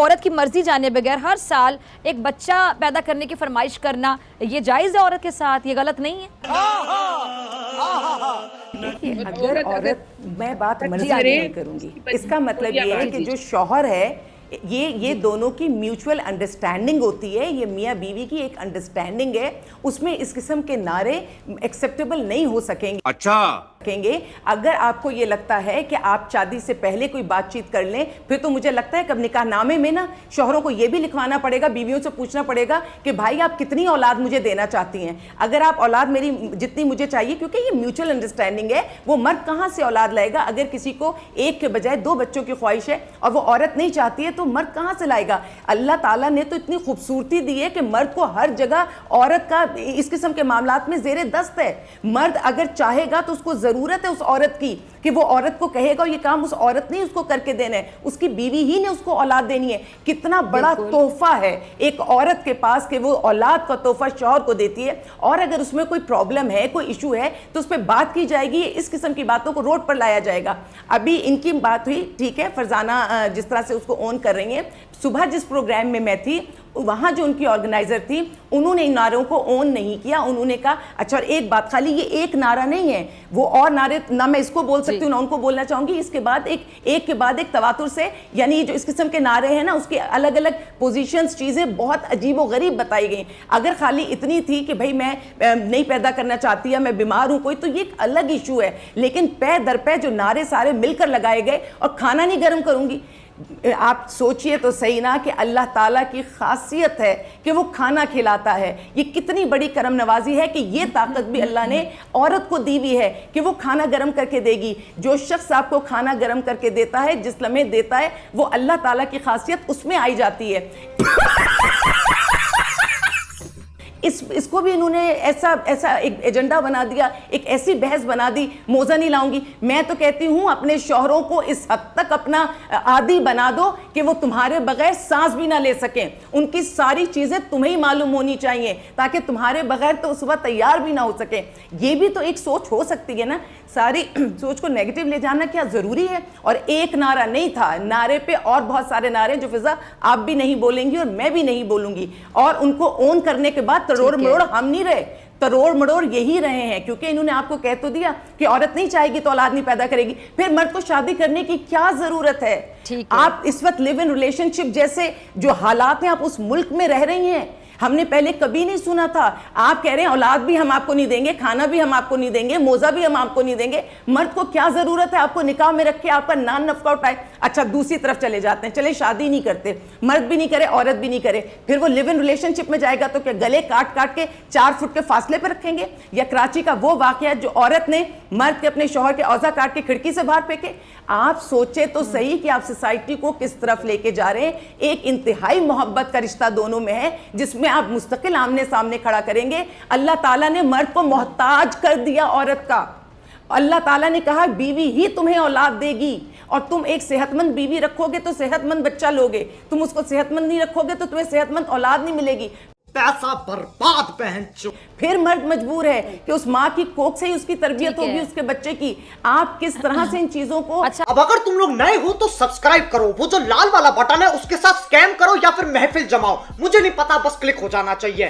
عورت کی مرضی جانے بغیر ہر سال ایک بچہ پیدا کرنے کی فرمائش کرنا یہ جائز ہے عورت کے ساتھ؟ یہ غلط نہیں ہے؟ اگر عورت، میں بات مرضی نہیں کروں گی، اس کا مطلب یہ ہے کہ جو شوہر ہے یہ دونوں کی میوچول انڈرسٹینڈنگ ہوتی ہے، یہ میاں بیوی کی ایک انڈرسٹینڈنگ ہے، اس میں اس قسم کے نعرے ایکسیپٹیبل نہیں ہو سکیں گے۔ اچھا اگر آپ کو یہ لگتا ہے کہ آپ شادی سے پہلے کوئی بات چیت کر لیں، پھر تو مجھے لگتا ہے کہ اب نکاح نامے میں نا شوہروں کو یہ بھی لکھوانا پڑے گا، بیویوں سے پوچھنا پڑے گا کہ بھائی آپ کتنی اولاد مجھے دینا چاہتی ہیں؟ اگر آپ اولاد میری جتنی مجھے چاہیے، کیونکہ یہ میوچل انڈرسٹینڈنگ ہے، وہ مرد کہاں سے اولاد لائے گا؟ اگر کسی کو ایک کے بجائے 2 بچوں کی خواہش ہے اور وہ عورت نہیں چاہتی ہے تو مرد کہاں سے لائے گا؟ اللہ تعالیٰ نے تو اتنی خوبصورتی دی ہے کہ مرد کو ہر جگہ عورت کا اس قسم کے معاملات میں زیر دست ہے۔ مرد اگر چاہے گا تو اس کو ضرورت ہے اس عورت کی کہ وہ عورت کو کہے گا، یہ کام اس عورت نے اس کو کر کے دینا ہے، اس کی بیوی ہی نے اس کو اولاد دینی ہے۔ کتنا بڑا تحفہ ہے ایک عورت کے پاس کہ وہ اولاد کا تحفہ شوہر کو دیتی ہے، اور اگر اس میں کوئی پرابلم ہے، کوئی ایشو ہے تو اس پہ بات کی جائے گی، اس قسم کی باتوں کو روڈ پر لایا جائے گا۔ ابھی ان کی بات ہوئی، ٹھیک ہے، فرزانہ جس طرح سے اس کو اون کر رہی ہیں، صبح جس پروگرام میں میں تھی وہاں جو ان کی آرگنائزر تھی انہوں نے ان نعروں کو اون نہیں کیا، انہوں نے کہا اچھا، اور ایک بات، خالی یہ ایک نعرہ نہیں ہے، وہ اور نعرے نہ میں اس کو بول سکتی ہوں نہ ان کو بولنا چاہوں گی، اس کے بعد ایک کے بعد ایک تواتر سے، یعنی جو اس قسم کے نعرے ہیں نا اس کے الگ الگ پوزیشنز، چیزیں بہت عجیب و غریب بتائی گئیں۔ اگر خالی اتنی تھی کہ بھئی میں نہیں پیدا کرنا چاہتی ہے، میں بیمار ہوں کوئی، تو یہ ایک الگ ایشو ہے، لیکن پے در پے جو نعرے سارے مل کر لگائے گئے، اور کھانا نہیں گرم کروں گی، آپ سوچئے تو صحیح نا کہ اللہ تعالیٰ کی خاصیت ہے کہ وہ کھانا کھلاتا ہے۔ یہ کتنی بڑی کرم نوازی ہے کہ یہ طاقت بھی اللہ نے عورت کو دی ہوئی ہے کہ وہ کھانا گرم کر کے دے گی۔ جو شخص آپ کو کھانا گرم کر کے دیتا ہے، جس لمحے دیتا ہے، وہ اللہ تعالیٰ کی خاصیت اس میں آئی جاتی ہے۔ اس کو بھی انہوں نے ایسا ایک ایجنڈا بنا دیا، ایک ایسی بحث بنا دی، موزہ نہیں لاؤں گی۔ میں تو کہتی ہوں اپنے شوہروں کو اس حد تک اپنا عادی بنا دو کہ وہ تمہارے بغیر سانس بھی نہ لے سکیں، ان کی ساری چیزیں تمہیں ہی معلوم ہونی چاہیے تاکہ تمہارے بغیر تو اس وقت تیار بھی نہ ہو سکیں۔ یہ بھی تو ایک سوچ ہو سکتی ہے نا، ساری سوچ کو نیگیٹو لے جانا کیا ضروری ہے؟ اور ایک نعرہ نہیں تھا، نعرے پہ اور بہت سارے نعرے جو فضا آپ بھی نہیں بولیں گی اور میں بھی نہیں بولوں گی، اور ان کو اون کرنے کے بعد تروڑ مڑوڑ ہم نہیں رہے، تروڑ مڑوڑ یہی رہے ہیں، کیونکہ انہوں نے آپ کو کہہ تو دیا کہ عورت نہیں چاہے گی تو اولاد نہیں پیدا کرے گی، پھر مرد کو شادی کرنے کی کیا ضرورت ہے؟ آپ اس وقت لیو ان ریلیشن شپ جیسے جو حالات ہیں، آپ اس ملک میں رہ رہی ہیں، ہم نے پہلے کبھی نہیں سنا تھا۔ آپ کہہ رہے ہیں اولاد بھی ہم آپ کو نہیں دیں گے، کھانا بھی ہم آپ کو نہیں دیں گے، موزہ بھی ہم آپ کو نہیں دیں گے۔ مرد کو کیا ضرورت ہے آپ کو نکاح میں رکھ کے آپ کا نان نفقہ اٹھائے؟ اچھا دوسری طرف چلے جاتے ہیں، چلے شادی نہیں کرتے، مرد بھی نہیں کرے، عورت بھی نہیں کرے، پھر وہ لیو ان ریلیشن شپ میں جائے گا تو کیا گلے کاٹ کاٹ کے 4 فٹ کے فاصلے پہ رکھیں گے؟ یا کراچی کا وہ واقعہ جو عورت نے مرد کے اپنے شوہر کے اوزا کاٹ کے کھڑکی سے باہر پھینکے؟ آپ سوچے تو صحیح کہ آپ سوسائٹی کو کس طرف لے کے جا رہے ہیں۔ ایک انتہائی محبت کا رشتہ دونوں میں ہے جس میں آپ مستقل آمنے سامنے کھڑا کریں گے۔ اللہ تعالیٰ نے مرد کو محتاج کر دیا عورت کا، اللہ تعالیٰ نے کہا بیوی ہی تمہیں اولاد دے گی، اور تم ایک صحت مند بیوی رکھو گے تو صحت مند بچہ لوگے، تم اس کو صحت مند نہیں رکھو گے تو تمہیں صحت مند اولاد نہیں ملے گی۔ پیسہ برباد پہن چک۔ پھر مرد مجبور ہے کہ اس ماں کی کوکھ سے ہی اس کی تربیت ہوگی اس کے بچے کی۔ آپ کس طرح سے ان چیزوں کو، اب اگر تم لوگ نئے ہو تو سبسکرائب کرو، وہ جو لال والا بٹن ہے اس کے ساتھ سکیم کرو یا پھر محفل جماؤ، مجھے نہیں پتا، بس کلک ہو جانا چاہیے۔